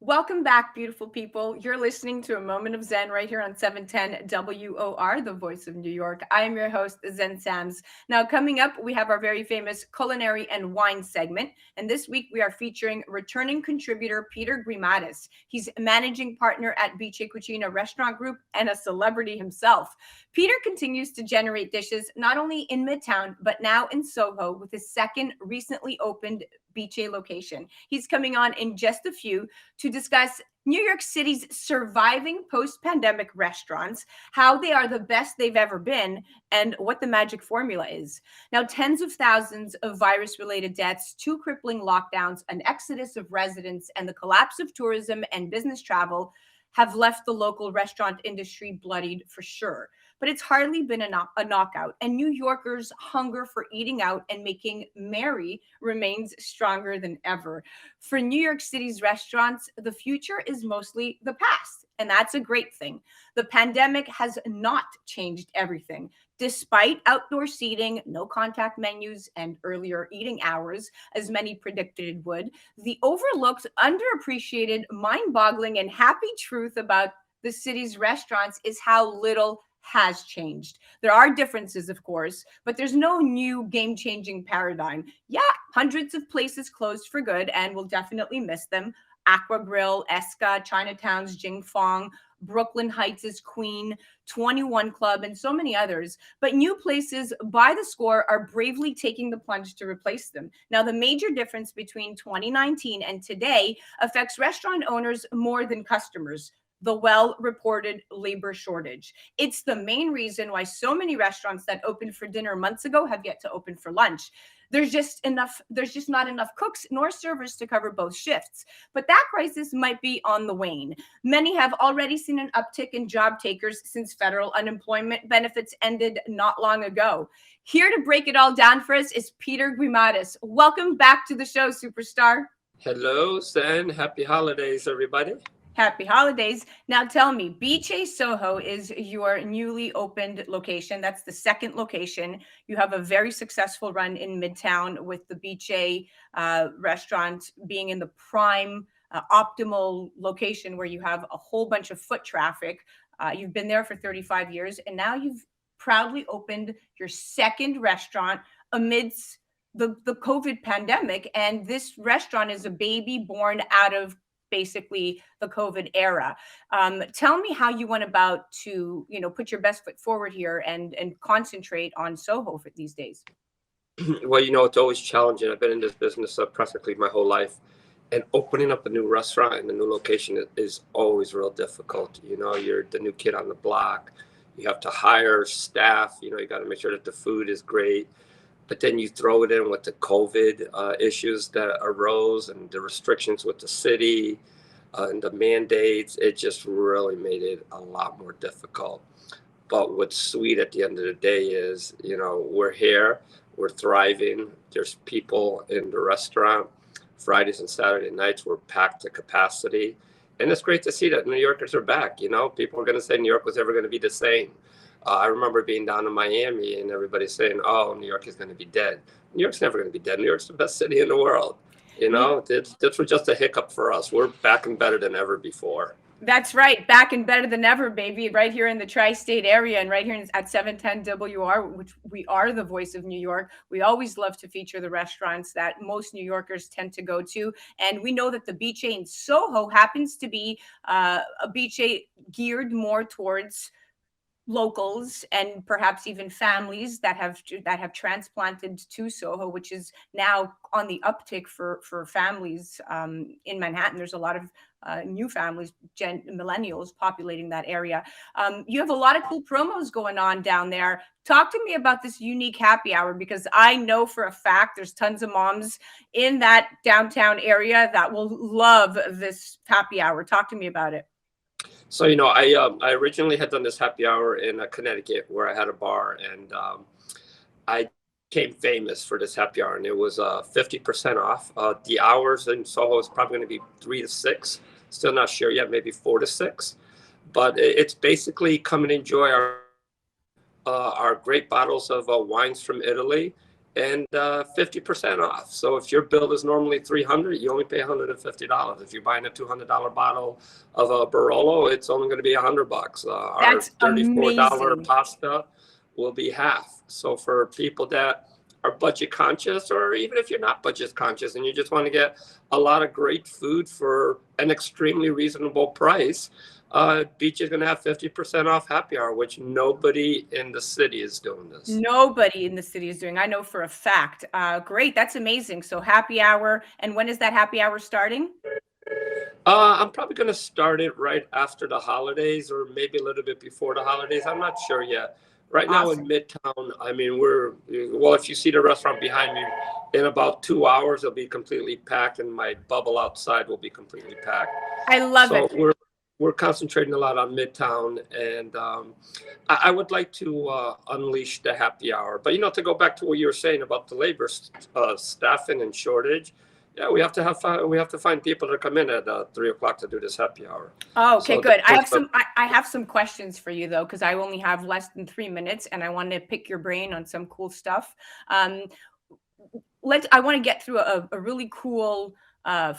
Welcome back, beautiful people. You're listening to A Moment of Zen right here on 710 WOR, the voice of New York. I am your host, Zen Sams. Now, coming up, we have our very famous culinary and wine segment. And this week, we are featuring returning contributor Peter Guimaraes. He's managing partner at Bice Cucina Restaurant Group and a celebrity himself. Peter continues to generate dishes not only in Midtown, but now in Soho with his second recently opened Bice location. He's coming on in just a few to discuss New York City's surviving post-pandemic restaurants, how they are the best they've ever been, and what the magic formula is. Now, tens of thousands of virus-related deaths, two crippling lockdowns, an exodus of residents, and the collapse of tourism and business travel have left the local restaurant industry bloodied for sure. But it's hardly been a knockout, and New Yorkers' hunger for eating out and making merry remains stronger than ever. For New York City's restaurants, the future is mostly the past, and that's a great thing. The pandemic has not changed everything. Despite outdoor seating, no contact menus, and earlier eating hours, as many predicted it would, the overlooked, underappreciated, mind boggling, and happy truth about the city's restaurants is how little has changed. There are differences, of course, but there's no new game changing paradigm. Yeah, hundreds of places closed for good, and we'll definitely miss them. Aqua Grill, Esca, Chinatown's Jing Fong, Brooklyn Heights' Queen, 21 Club, and so many others. But new places by the score are bravely taking the plunge to replace them. Now, the major difference between 2019 and today affects restaurant owners more than customers: the well-reported labor shortage. It's the main reason why so many restaurants that opened for dinner months ago have yet to open for lunch. There's just not enough cooks nor servers to cover both shifts. But that crisis might be on the wane. Many have already seen an uptick in job takers since federal unemployment benefits ended not long ago. Here to break it all down for us is Peter Guimaraes. Welcome back to the show, superstar. Hello, Sen. Happy holidays, everybody. Happy holidays. Now tell me, Bice Soho is your newly opened location. That's the second location. You have a very successful run in Midtown with the Bice restaurant being in the prime, optimal location where you have a whole bunch of foot traffic. You've been there for 35 years, and now you've proudly opened your second restaurant amidst the COVID pandemic. And this restaurant is a baby born out of basically the COVID era. Tell me how you went about to, put your best foot forward here and concentrate on Soho for these days. Well, it's always challenging. I've been in this business practically my whole life. And opening up a new restaurant in a new location is always real difficult. You're the new kid on the block. You have to hire staff. You got to make sure that the food is great. But then you throw it in with the COVID issues that arose and the restrictions with the city and the mandates. It just really made it a lot more difficult. But what's sweet at the end of the day is, we're here, we're thriving. There's people in the restaurant. Fridays and Saturday nights, we're packed to capacity. And it's great to see that New Yorkers are back. People are going to say New York was ever going to be the same. I remember being down in Miami and everybody saying, oh, New York is going to be dead. New York's never going to be dead. New York's the best city in the world. This was just a hiccup for us. We're back and better than ever before. That's right. Back and better than ever, baby. Right here in the tri-state area and right here at 710 WR, which we are the voice of New York. We always love to feature the restaurants that most New Yorkers tend to go to. And we know that the Bice in Soho happens to be a Bice geared more towards locals and perhaps even families that have transplanted to Soho, which is now on the uptick for families in Manhattan. There's a lot of new families, millennials populating that area. You have a lot of cool promos going on down there. Talk to me about this unique happy hour, because I know for a fact there's tons of moms in that downtown area that will love this happy hour. Talk to me about it. So, I originally had done this happy hour in Connecticut where I had a bar, and I became famous for this happy hour, and it was 50% off. The hours in Soho is probably going to be 3 to 6. Still not sure yet, maybe 4 to 6. But it's basically come and enjoy our great bottles of wines from Italy and 50% off. So if your bill is normally $300, you only pay $150. If you're buying a $200 bottle of a Barolo, it's only going to be $100. Our That's $34 amazing. pasta will be half. So for people that are budget conscious, or even if you're not budget conscious and you just want to get a lot of great food for an extremely reasonable price, Beach is going to have 50% off happy hour, which nobody in the city is doing this. Nobody in the city is doing. I know for a fact. Great. That's amazing. So happy hour. And when is that happy hour starting? I'm probably going to start it right after the holidays, or maybe a little bit before the holidays. I'm not sure yet. Right now in Awesome. Midtown, I mean, if you see the restaurant behind me, in about 2 hours, it'll be completely packed, and my bubble outside will be completely packed. I love So it. we're concentrating a lot on Midtown, and I would like to unleash the happy hour. But to go back to what you were saying about the labor staffing and shortage, yeah, we have to find people to come in at 3 o'clock to do this happy hour. Oh, okay, So good. I have that's some I have some questions for you though, because I only have less than 3 minutes and I want to pick your brain on some cool stuff. Um, I want to get through a really cool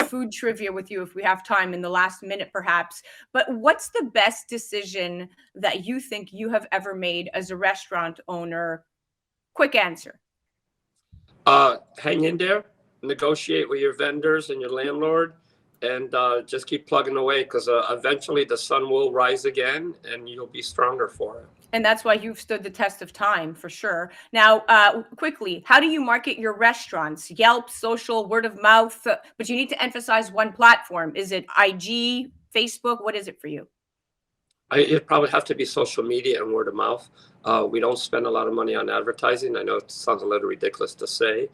food trivia with you if we have time in the last minute, perhaps. But what's the best decision that you think you have ever made as a restaurant owner? Quick answer. hang in there, negotiate with your vendors and your landlord, and just keep plugging away, because eventually the sun will rise again, and you'll be stronger for it. And that's why you've stood the test of time for sure. Now, quickly, how do you market your restaurants? Yelp, social, word of mouth, but you need to emphasize one platform. Is it IG, Facebook? What is it for you? It'd probably have to be social media and word of mouth. We don't spend a lot of money on advertising. I know it sounds a little ridiculous to say,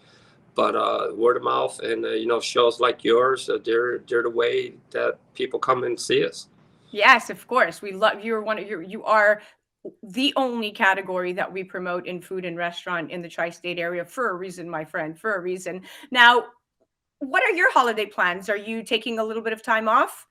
but word of mouth and shows like yours, they're the way that people come and see us. Yes, of course. We love you are the only category that we promote in food and restaurant in the tri-state area for a reason, my friend, for a reason. Now, what are your holiday plans? Are you taking a little bit of time off?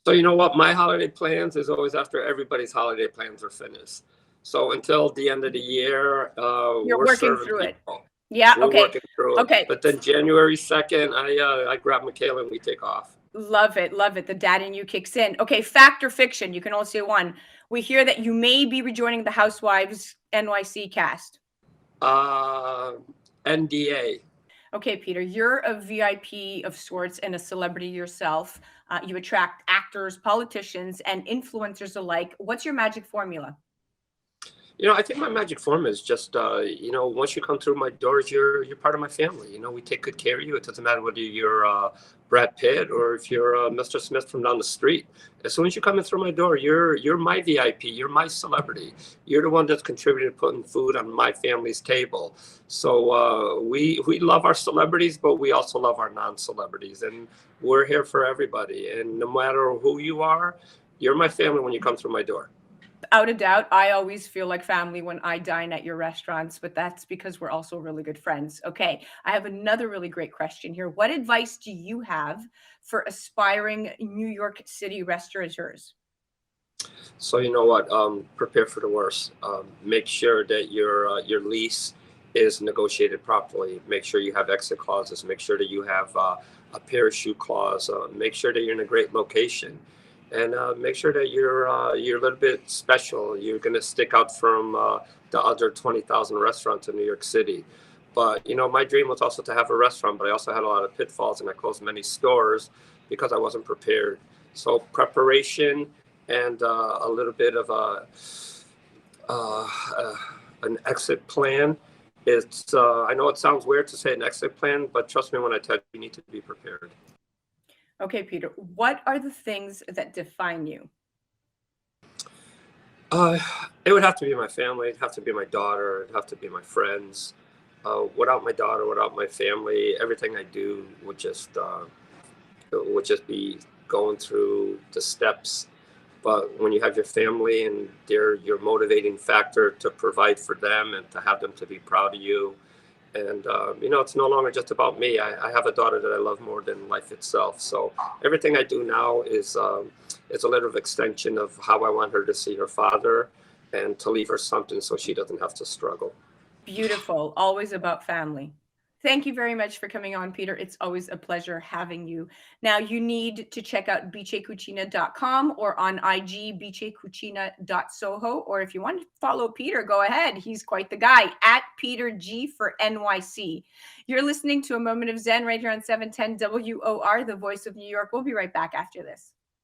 So you know what? My holiday plans is always after everybody's holiday plans are finished. So until the end of the year, You're we're working serving through it. people. Yeah, We're okay. working through it. Okay. But then January 2nd, I grab Michaela and we take off. Love it. Love it. The dad in you kicks in. Okay, fact or fiction? You can only say one. We hear that you may be rejoining the Housewives NYC cast. Uh, NDA. Okay, Peter, you're a VIP of sorts and a celebrity yourself. You attract actors, politicians, and influencers alike. What's your magic formula? I think my magic formula is just, once you come through my doors, you're part of my family. We take good care of you. It doesn't matter whether you're Brad Pitt or if you're Mr. Smith from down the street. As soon as you come in through my door, you're my VIP. You're my celebrity. You're the one that's contributed to putting food on my family's table. So we love our celebrities, but we also love our non-celebrities, and we're here for everybody. And no matter who you are, you're my family when you come through my door. Without a doubt, I always feel like family when I dine at your restaurants, but that's because we're also really good friends. Okay, I have another really great question here. What advice do you have for aspiring New York City restaurateurs? So you know what? Prepare for the worst. Make sure that your lease is negotiated properly. Make sure you have exit clauses. Make sure that you have a parachute clause. Make sure that you're in a great location, and make sure that you're a little bit special. You're going to stick out from the other 20,000 restaurants in New York City. But my dream was also to have a restaurant, but I also had a lot of pitfalls, and I closed many stores because I wasn't prepared. So preparation and a little bit of an exit plan. It's I know it sounds weird to say an exit plan, but trust me when I tell you, you need to be prepared. Okay, Peter, what are the things that define you? Uh, it would have to be my family. It'd have to be my daughter. It'd have to be my friends. Without my daughter, without my family, everything I do would just be going through the steps. But when you have your family and they're your motivating factor to provide for them and to have them to be proud of you, and it's no longer just about me. I have a daughter that I love more than life itself. So everything I do now is a little extension of how I want her to see her father and to leave her something so she doesn't have to struggle. Beautiful. Always about family. Thank you very much for coming on, Peter. It's always a pleasure having you. Now, you need to check out bicecucina.com or on IG, bicecucina.soho. Or if you want to follow Peter, go ahead. He's quite the guy, at Peter G for NYC. You're listening to A Moment of Zen right here on 710 WOR, the voice of New York. We'll be right back after this.